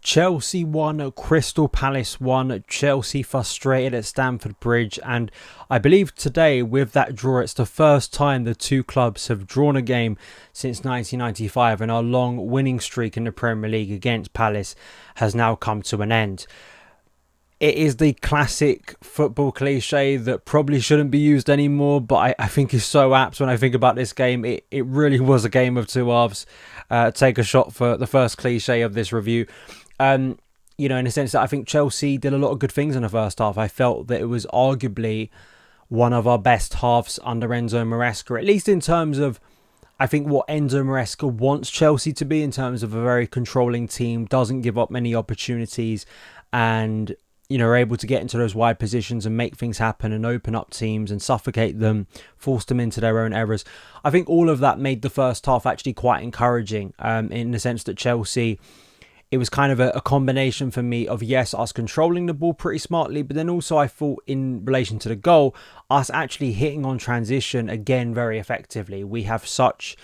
Chelsea won, Crystal Palace won, Chelsea frustrated at Stamford Bridge, and I believe today with that draw it's the first time the two clubs have drawn a game since 1995, and our long winning streak in the Premier League against Palace has now come to an end. It is the classic football cliche that probably shouldn't be used anymore, but I think is so apt when I think about this game. It really was a game of two halves. Take a shot for the first cliche of this review. In a sense that I think Chelsea did a lot of good things in the first half. I felt that it was arguably one of our best halves under Enzo Maresca, at least in terms of, I think, what Enzo Maresca wants Chelsea to be in terms of a very controlling team, doesn't give up many opportunities, and are able to get into those wide positions and make things happen and open up teams and suffocate them, force them into their own errors. I think all of that made the first half actually quite encouraging in the sense that Chelsea, it was kind of a combination for me of, yes, us controlling the ball pretty smartly, but then also I thought in relation to the goal, us actually hitting on transition again very effectively. We have such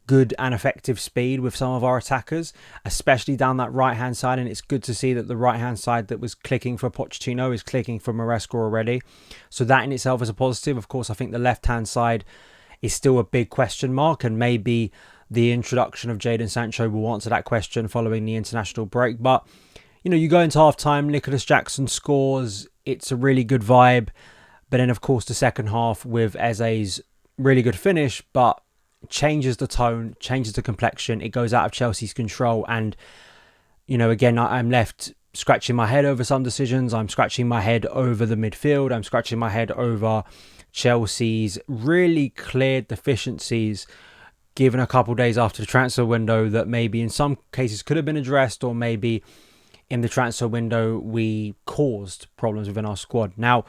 good and effective speed with some of our attackers, especially down that right-hand side, and it's good to see that the right-hand side that was clicking for Pochettino is clicking for Maresca already. So that in itself is a positive. Of course, I think the left-hand side is still a big question mark, and maybe the introduction of Jadon Sancho will answer that question following the international break. But, you go into half-time, Nicolas Jackson scores, it's a really good vibe. But then, of course, the second half with Eze's really good finish, but changes the tone, changes the complexion. It goes out of Chelsea's control. And, again, I'm left scratching my head over some decisions. I'm scratching my head over the midfield. I'm scratching my head over Chelsea's really clear deficiencies given a couple of days after the transfer window that maybe in some cases could have been addressed, or maybe in the transfer window we caused problems within our squad. Now,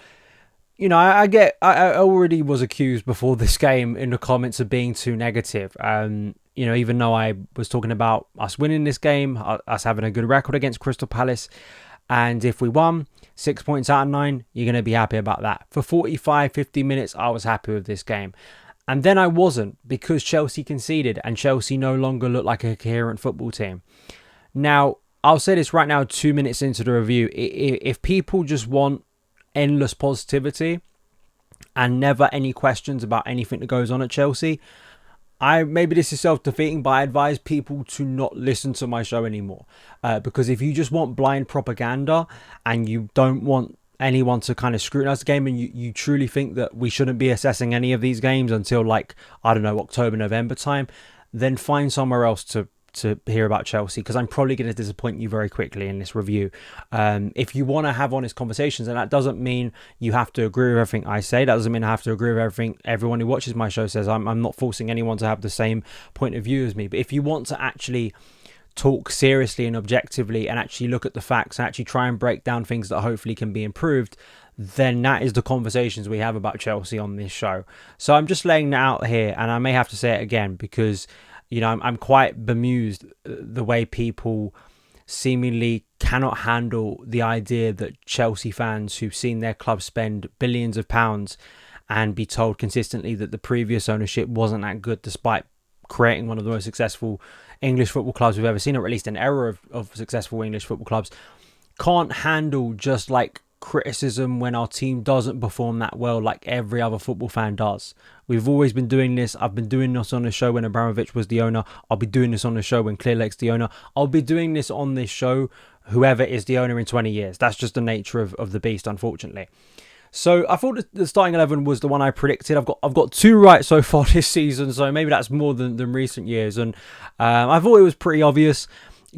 I already was accused before this game in the comments of being too negative. Even though I was talking about us winning this game, us having a good record against Crystal Palace, and if we won 6 points out of 9, you're going to be happy about that. For 45, 50 minutes, I was happy with this game. And then I wasn't, because Chelsea conceded and Chelsea no longer looked like a coherent football team. Now, I'll say this right now, 2 minutes into the review. If people just want endless positivity and never any questions about anything that goes on at Chelsea, maybe this is self-defeating, but I advise people to not listen to my show anymore. Because if you just want blind propaganda and you don't want anyone to kind of scrutinize the game, and you truly think that we shouldn't be assessing any of these games until October, November time, then find somewhere else to hear about Chelsea, because I'm probably going to disappoint you very quickly in this review. If you want to have honest conversations, and that doesn't mean you have to agree with everything I say, that doesn't mean I have to agree with everything everyone who watches my show says. I'm not forcing anyone to have the same point of view as me, but if you want to actually talk seriously and objectively and actually look at the facts and actually try and break down things that hopefully can be improved, then that is the conversations we have about Chelsea on this show. So I'm just laying that out here, and I may have to say it again because I'm quite bemused the way people seemingly cannot handle the idea that Chelsea fans who've seen their club spend billions of pounds and be told consistently that the previous ownership wasn't that good, despite creating one of the most successful English football clubs we've ever seen, or at least an era of successful English football clubs, can't handle just criticism when our team doesn't perform that well like every other football fan does. We've always been doing this. I've been doing this on the show when Abramovich was the owner. I'll be doing this on the show when Clearlake's the owner. I'll be doing this on this show whoever is the owner in 20 years. That's just the nature of the beast, unfortunately. So I thought the starting 11 was the one I predicted. I've got 2 right so far this season, so maybe that's more than recent years. And I thought it was pretty obvious,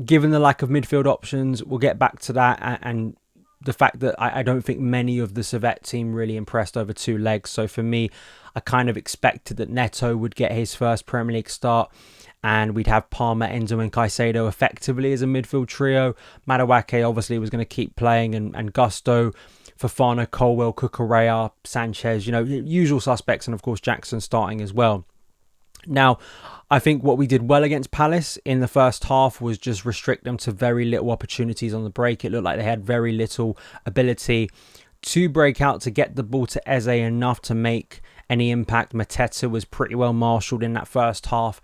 given the lack of midfield options. We'll get back to that, and the fact that I don't think many of the Servette team really impressed over 2 legs. So for me, I kind of expected that Neto would get his first Premier League start, and we'd have Palmer, Enzo and Caicedo effectively as a midfield trio. Madueke obviously was going to keep playing, and Gusto, Fofana, Colwell, Cucurella, Sanchez, usual suspects, and of course Jackson starting as well. Now, I think what we did well against Palace in the first half was just restrict them to very little opportunities on the break. It looked like they had very little ability to break out, to get the ball to Eze enough to make any impact. Mateta was pretty well marshalled in that first half.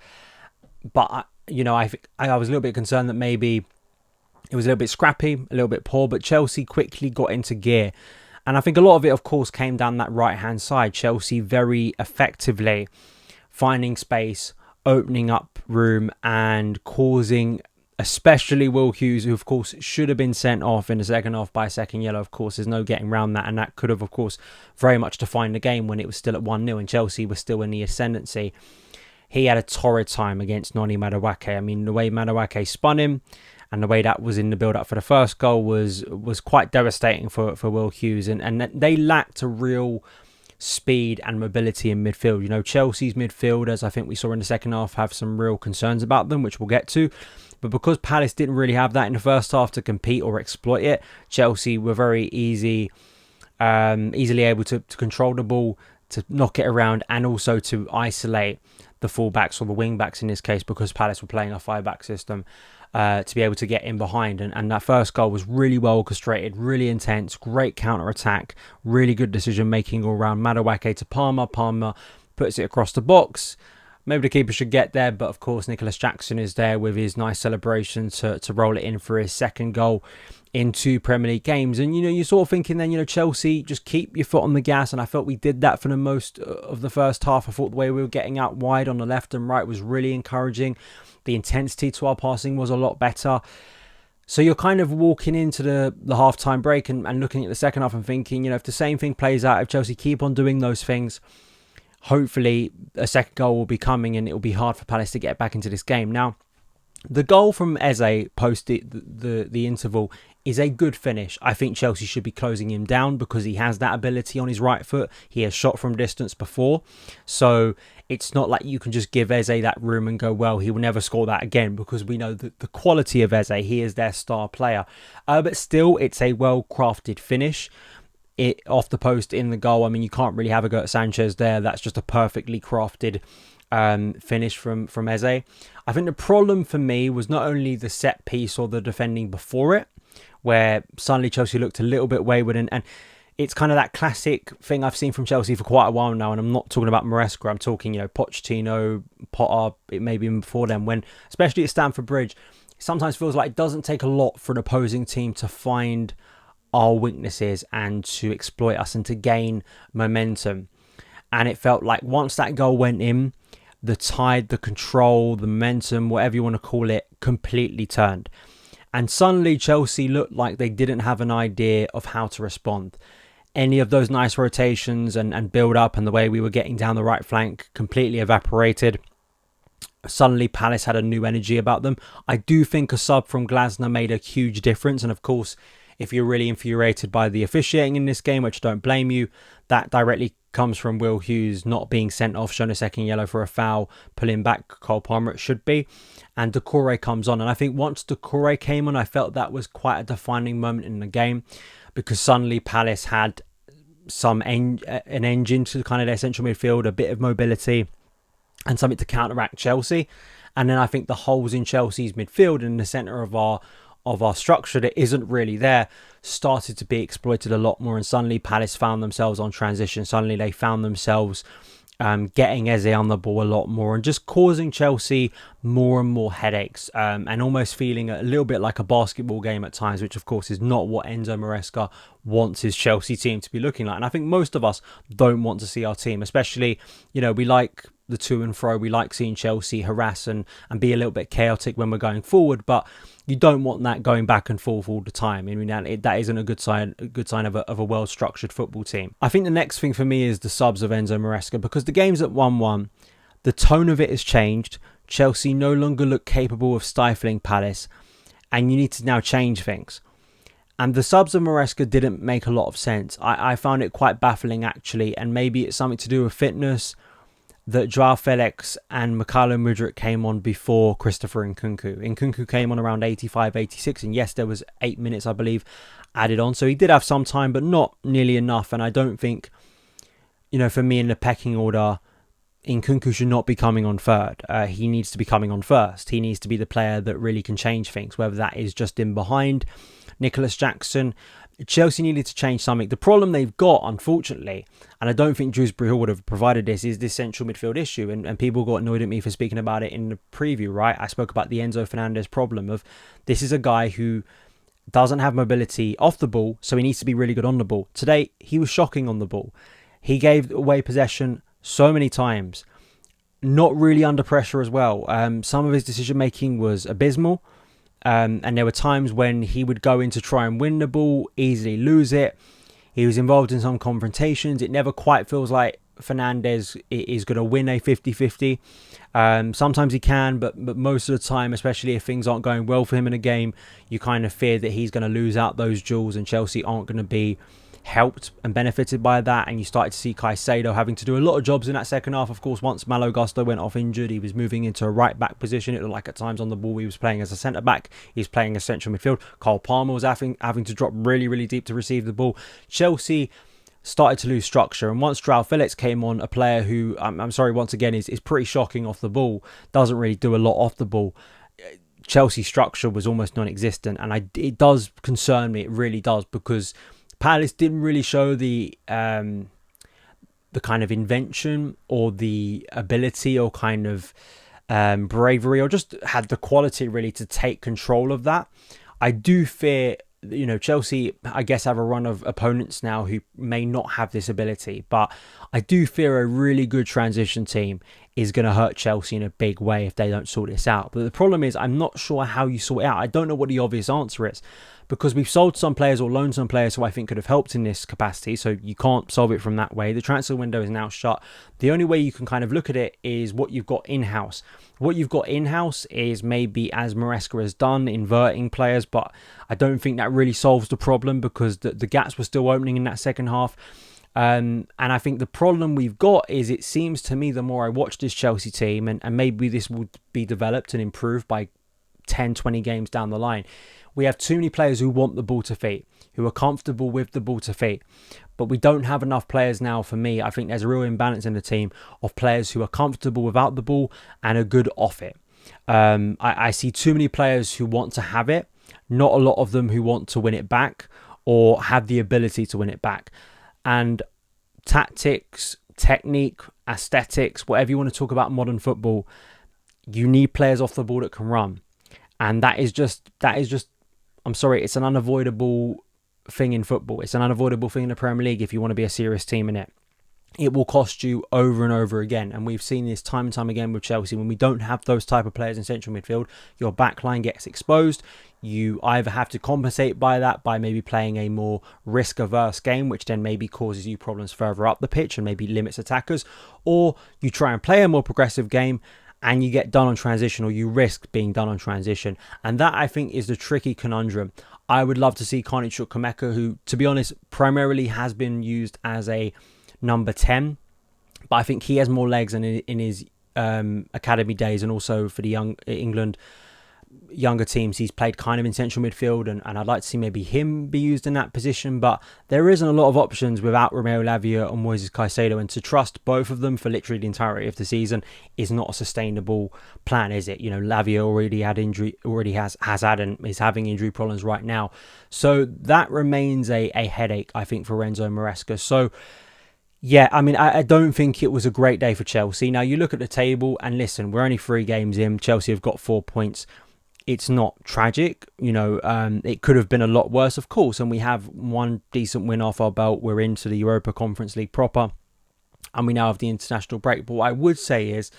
But, I was a little bit concerned that maybe It was a little bit scrappy, a little bit poor, but Chelsea quickly got into gear. And I think a lot of it, of course, came down that right-hand side. Chelsea very effectively finding space, opening up room and causing, especially Will Hughes, who, of course, should have been sent off in the second half by a second yellow. Of course, there's no getting around that. And that could have, of course, very much defined the game when it was still at 1-0 and Chelsea was still in the ascendancy. He had a torrid time against Noni Madueke. I mean, the way Madueke spun him and the way that was in the build-up for the first goal was quite devastating for Will Hughes. And they lacked a real speed and mobility in midfield. You know, Chelsea's midfielders, I think we saw in the second half, have some real concerns about them, which we'll get to. But because Palace didn't really have that in the first half to compete or exploit it, Chelsea were very easily able to control the ball, to knock it around, and also to isolate the fullbacks or the wing-backs in this case, because Palace were playing a 5-back system, to be able to get in behind. And that first goal was really well orchestrated, really intense, great counter-attack, really good decision-making all around. Madueke to Palmer. Palmer puts it across the box. Maybe the keeper should get there, but of course Nicolas Jackson is there with his nice celebration to roll it in for his second goal in 2 Premier League games. And, you know, you're sort of thinking then, you know, Chelsea, just keep your foot on the gas. And I felt we did that for the most of the first half. I thought the way we were getting out wide on the left and right was really encouraging. The intensity to our passing was a lot better. So you're kind of walking into the half-time break and looking at the second half and thinking, you know, if the same thing plays out, if Chelsea keep on doing those things, hopefully a second goal will be coming and it will be hard for Palace to get back into this game. Now, the goal from Eze post the interval is a good finish. I think Chelsea should be closing him down because he has that ability on his right foot. He has shot from distance before. So it's not like you can just give Eze that room and go, well, he will never score that again, because we know the quality of Eze. He is their star player. But still, it's a well-crafted finish. It off the post in the goal. I mean, you can't really have a go at Sanchez there. That's just a perfectly crafted finish from Eze. I think the problem for me was not only the set piece or the defending before it, where suddenly Chelsea looked a little bit wayward, and it's kind of that classic thing I've seen from Chelsea for quite a while now, and I'm not talking about Maresca, I'm talking, you know, Pochettino, Potter, it may be even before them, when, especially at Stamford Bridge, it sometimes feels like it doesn't take a lot for an opposing team to find our weaknesses and to exploit us and to gain momentum. And it felt like once that goal went in, the tide, the control, the momentum, whatever you want to call it, completely turned. And suddenly Chelsea looked like they didn't have an idea of how to respond. Any of those nice rotations and build up and the way we were getting down the right flank completely evaporated. Suddenly Palace had a new energy about them. I do think a sub from Glasner made a huge difference. And of course, if you're really infuriated by the officiating in this game, which I don't blame you, that directly comes from Will Hughes not being sent off, shown a second yellow for a foul, pulling back Cole Palmer, it should be. And Doucouré comes on. And I think once Doucouré came on, I felt that was quite a defining moment in the game, because suddenly Palace had an engine to kind of their central midfield, a bit of mobility and something to counteract Chelsea. And then I think the holes in Chelsea's midfield and in the centre of our structure that isn't really there started to be exploited a lot more, and suddenly Palace found themselves on transition. Suddenly they found themselves getting Eze on the ball a lot more and just causing Chelsea more and more headaches, and almost feeling a little bit like a basketball game at times, which of course is not what Enzo Maresca wants his Chelsea team to be looking like. And I think most of us don't want to see our team, especially, you know, we like the to and fro. We like seeing Chelsea harass and be a little bit chaotic when we're going forward, but you don't want that going back and forth all the time. I mean, that isn't a good sign of a well-structured football team. I think the next thing for me is the subs of Enzo Maresca, because the game's at 1-1. The tone of it has changed. Chelsea no longer look capable of stifling Palace, and you need to now change things. And the subs of Maresca didn't make a lot of sense. I found it quite baffling, actually, and maybe it's something to do with fitness, that Joao Felix and Mykhailo Mudryk came on before Christopher Nkunku. Nkunku came on around 85, 86, and yes, there was 8 minutes, I believe, added on. So he did have some time, but not nearly enough. And I don't think, you know, for me in the pecking order, Nkunku should not be coming on third. He needs to be coming on first. He needs to be the player that really can change things, whether that is just in behind Nicolas Jackson, Chelsea needed to change something. The problem they've got, unfortunately, and I don't think Dewsbury Hall would have provided this, is this central midfield issue. And people got annoyed at me for speaking about it in the preview, right? I spoke about the Enzo Fernandez problem of this is a guy who doesn't have mobility off the ball, so he needs to be really good on the ball. Today, he was shocking on the ball. He gave away possession so many times, not really under pressure as well. Some of his decision making was abysmal. And there were times when he would go in to try and win the ball, easily lose it. He was involved in some confrontations. It never quite feels like Fernandez is going to win a 50-50. Sometimes he can, but most of the time, especially if things aren't going well for him in a game, you kind of fear that he's going to lose out those duels and Chelsea aren't going to be helped and benefited by that. And you started to see Caicedo having to do a lot of jobs in that second half. Of course, once Malo Gusto went off injured, he was moving into a right back position. It looked like at times on the ball he was playing as a centre back. He's playing as central midfield. Cole Palmer was having to drop really deep to receive the ball. Chelsea started to lose structure, and once João Felix came on, a player who I'm sorry once again is pretty shocking off the ball, doesn't really do a lot off the ball. Chelsea structure was almost non-existent, and it does concern me. It really does, because Palace didn't really show the kind of invention or the ability or kind of bravery, or just had the quality really to take control of that. I do fear, Chelsea, I guess, have a run of opponents now who may not have this ability, but I do fear a really good transition team is going to hurt Chelsea in a big way if they don't sort this out. But the problem is, I'm not sure how you sort it out. I don't know what the obvious answer is, because we've sold some players or loaned some players who I think could have helped in this capacity, so you can't solve it from that way. The transfer window is now shut. The only way you can kind of look at it is what you've got in-house. What you've got in-house is maybe, as Maresca has done, inverting players, but I don't think that really solves the problem, because the gaps were still opening in that second half. And I think the problem we've got is, it seems to me, the more I watch this Chelsea team, and maybe this will be developed and improved by 10, 20 games down the line, we have too many players who want the ball to feet, who are comfortable with the ball to feet. But we don't have enough players now, for me. I think there's a real imbalance in the team of players who are comfortable without the ball and are good off it. I see too many players who want to have it, not a lot of them who want to win it back or have the ability to win it back. And tactics, technique, aesthetics, whatever you want to talk about modern football, you need players off the ball that can run. And that is just, I'm sorry, it's an unavoidable thing in football. It's an unavoidable thing in the Premier League if you want to be a serious team in it. It will cost you over and over again. And we've seen this time and time again with Chelsea. When we don't have those type of players in central midfield, your backline gets exposed. You either have to compensate by that by maybe playing a more risk-averse game, which then maybe causes you problems further up the pitch and maybe limits attackers, or you try and play a more progressive game and you get done on transition, or you risk being done on transition. And that, I think, is the tricky conundrum. I would love to see Carney Chukwuemeka, who, to be honest, primarily has been used as a number 10, but I think he has more legs in his academy days, and also for the young England younger teams, he's played kind of in central midfield, and I'd like to see maybe him be used in that position. But there isn't a lot of options without Romeo Lavia or Moises Caicedo, and to trust both of them for literally the entirety of the season is not a sustainable plan, is it? Lavia already has had and is having injury problems right now, so that remains a headache, I think, for Renzo Maresca. So yeah, I mean, I don't think it was a great day for Chelsea. Now, you look at the table, and listen, we're only 3 games in. Chelsea have got 4 points. It's not tragic. It could have been a lot worse, of course. And we have one decent win off our belt. We're into the Europa Conference League proper, and we now have the international break. But what I would say is,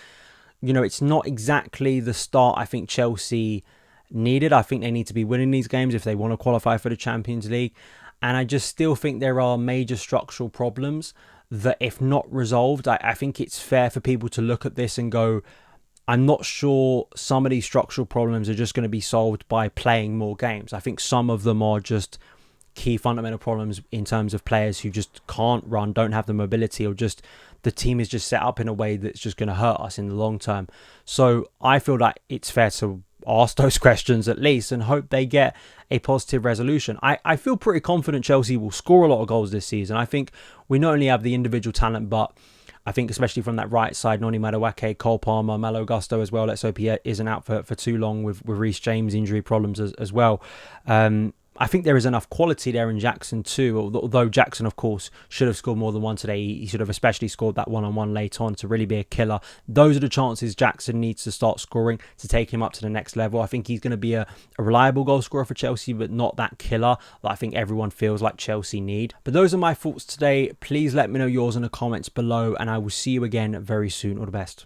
it's not exactly the start I think Chelsea needed. I think they need to be winning these games if they want to qualify for the Champions League. And I just still think there are major structural problems that, if not resolved, I think it's fair for people to look at this and go, I'm not sure some of these structural problems are just going to be solved by playing more games. I think some of them are just key fundamental problems in terms of players who just can't run, don't have the mobility, or just the team is just set up in a way that's just going to hurt us in the long term. So I feel like it's fair to ask those questions at least and hope they get a positive resolution. I feel pretty confident Chelsea will score a lot of goals this season. I think we not only have the individual talent, but I think especially from that right side, Noni Madueke, Cole Palmer, Malo Gusto as well. Let's hope he isn't out for too long with Reece James injury problems as well. I think there is enough quality there in Jackson too, although Jackson, of course, should have scored more than one today. He should have especially scored that one-on-one late on to really be a killer. Those are the chances Jackson needs to start scoring to take him up to the next level. I think he's going to be a reliable goal scorer for Chelsea, but not that killer that I think everyone feels like Chelsea need. But those are my thoughts today. Please let me know yours in the comments below, and I will see you again very soon. All the best.